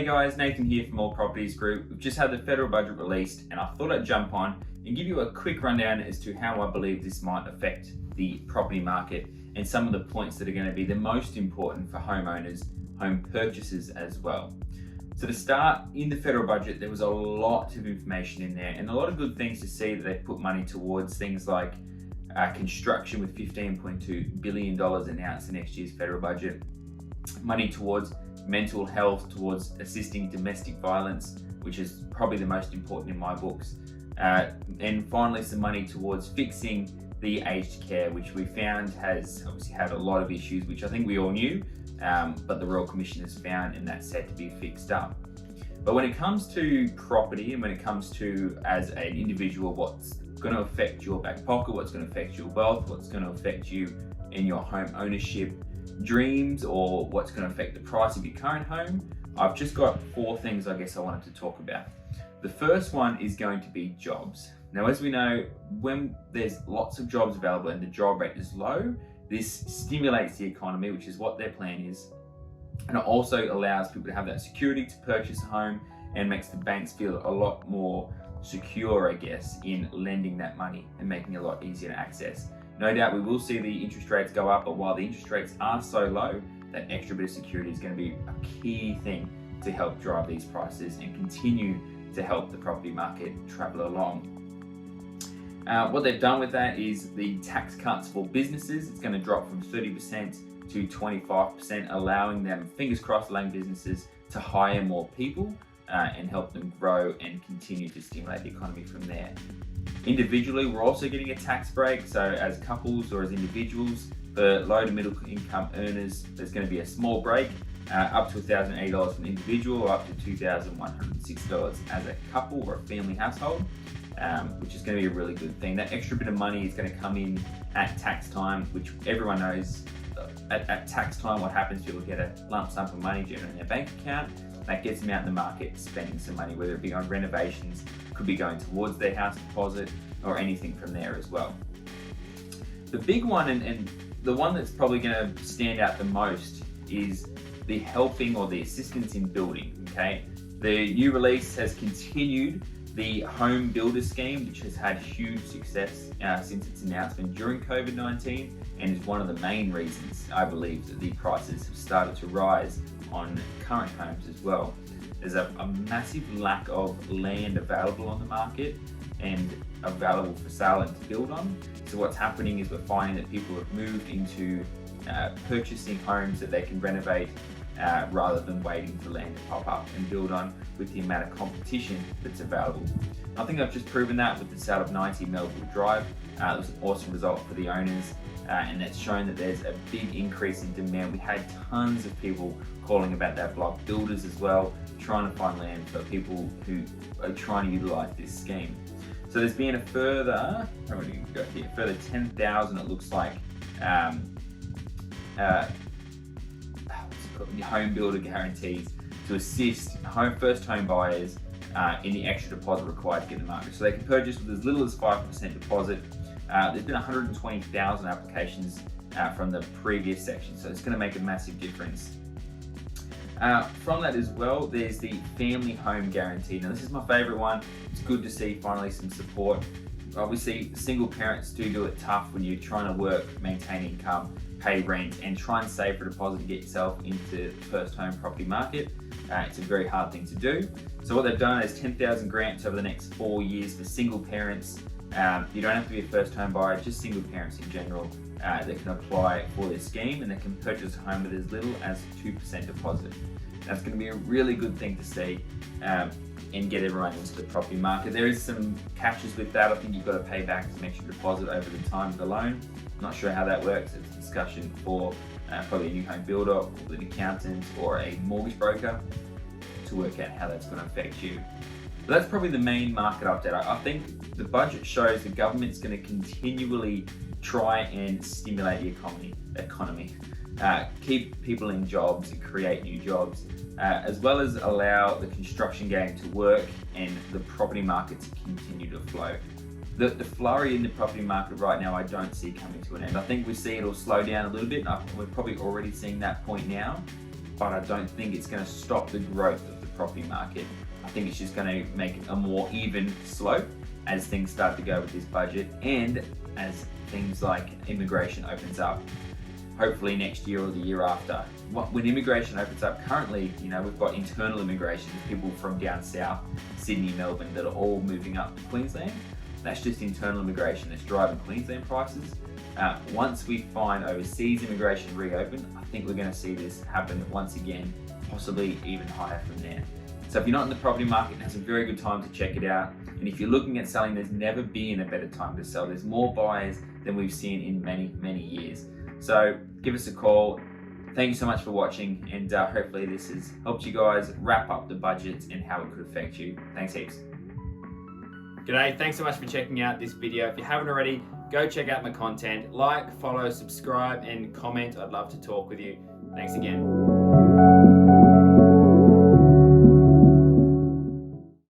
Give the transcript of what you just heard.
Hey guys, Nathan here from All Properties Group. We've just had the federal budget released and I thought I'd jump on and give you a quick rundown as to how I believe this might affect the property market and some of the points that are going to be the most important for homeowners, home purchasers as well. So to start, in the federal budget, there was a lot of information in there and a lot of good things to see that they've put money towards things like construction with $15.2 billion announced in next year's federal budget, money towards mental health, towards assisting domestic violence, which is probably the most important in my books, and finally some money towards fixing the aged care, which we found has obviously had a lot of issues, which I think we all knew, but the Royal Commission has found, and that's said to be fixed up. But when it comes to property and when it comes to, as an individual, what's going to affect your back pocket, what's going to affect your wealth, what's going to affect you in your home ownership dreams, or what's going to affect the price of your current home, I've just got 4 things I guess I wanted to talk about. The first one is going to be jobs. Now, as we know, when there's lots of jobs available and the job rate is low, this stimulates the economy, which is what their plan is. And it also allows people to have that security to purchase a home and makes the banks feel a lot more secure, I guess, in lending that money and making it a lot easier to access. No doubt we will see the interest rates go up, but while the interest rates are so low, that extra bit of security is going to be a key thing to help drive these prices and continue to help the property market travel along. What they've done with that is the tax cuts for businesses. It's going to drop from 30% to 25%, allowing them, fingers crossed, allowing businesses to hire more people and help them grow and continue to stimulate the economy from there. Individually, we're also getting a tax break. So as couples or as individuals, for low to middle income earners, there's going to be a small break, up to $1,080 for an individual, or up to $2,106 as a couple or a family household, which is going to be a really good thing. That extra bit of money is going to come in at tax time, which everyone knows at tax time what happens. People get a lump sum of money generally in their bank account. That gets them out in the market spending some money, whether it be on renovations, could be going towards their house deposit, or anything from there as well. The big one, and the one that's probably going to stand out the most, is the helping or the assistance in building. Okay, the new release has continued the home builder scheme, which has had huge success since its announcement during COVID-19, and is one of the main reasons I believe that the prices have started to rise on current homes as well. There's a massive lack of land available on the market and available for sale and to build on. So what's happening is we're finding that people have moved into purchasing homes that they can renovate rather than waiting for land to pop up and build on with the amount of competition that's available. I think I've just proven that with the sale of 90 Melville Drive. It was an awesome result for the owners, and that's shown that there's a big increase in demand. We had tons of people calling about that block, builders as well, trying to find land for people who are trying to utilise this scheme. So there's been a further, further 10,000 it looks like, home builder guarantees to assist first home buyers in the extra deposit required to get the market. So they can purchase with as little as 5% deposit. There's been 120,000 applications from the previous section, so it's going to make a massive difference. From that as well, there's the family home guarantee. Now this is my favourite one. It's good to see finally some support. Obviously, single parents do it tough when you're trying to work, maintain income, pay rent, and try and save for a deposit to get yourself into the first home property market. It's a very hard thing to do. So what they've done is 10,000 grants over the next 4 years for single parents. You don't have to be a first home buyer, just single parents in general that can apply for this scheme, and they can purchase a home with as little as 2% deposit. That's going to be a really good thing to see and get everyone into the property market. There is some catches with that. I think you've got to pay back some extra deposit over the time of the loan. Not sure how that works. It's a discussion for probably a new home builder or an accountant or a mortgage broker to work out how that's going to affect you. But that's probably the main market update. I think the budget shows the government's going to continually try and stimulate the economy, keep people in jobs and create new jobs, as well as allow the construction game to work and the property market to continue to flow. The flurry in the property market right now, I don't see coming to an end. I think we see it'll slow down a little bit. We're probably already seeing that point now, but I don't think it's going to stop the growth of the property market. I think it's just going to make a more even slope as things start to go with this budget, and as things like immigration opens up, hopefully next year or the year after. When immigration opens up, currently, we've got internal immigration, people from down south, Sydney, Melbourne, that are all moving up to Queensland. That's just internal immigration that's driving Queensland prices. Once we find overseas immigration reopen, I think we're going to see this happen once again, possibly even higher from there. So if you're not in the property market, now's a very good time to check it out. And if you're looking at selling, there's never been a better time to sell. There's more buyers than we've seen in many, many years. So give us a call. Thank you so much for watching, and hopefully this has helped you guys wrap up the budgets and how it could affect you. Thanks heaps. G'day, thanks so much for checking out this video. If you haven't already, go check out my content. Like, follow, subscribe, and comment. I'd love to talk with you. Thanks again.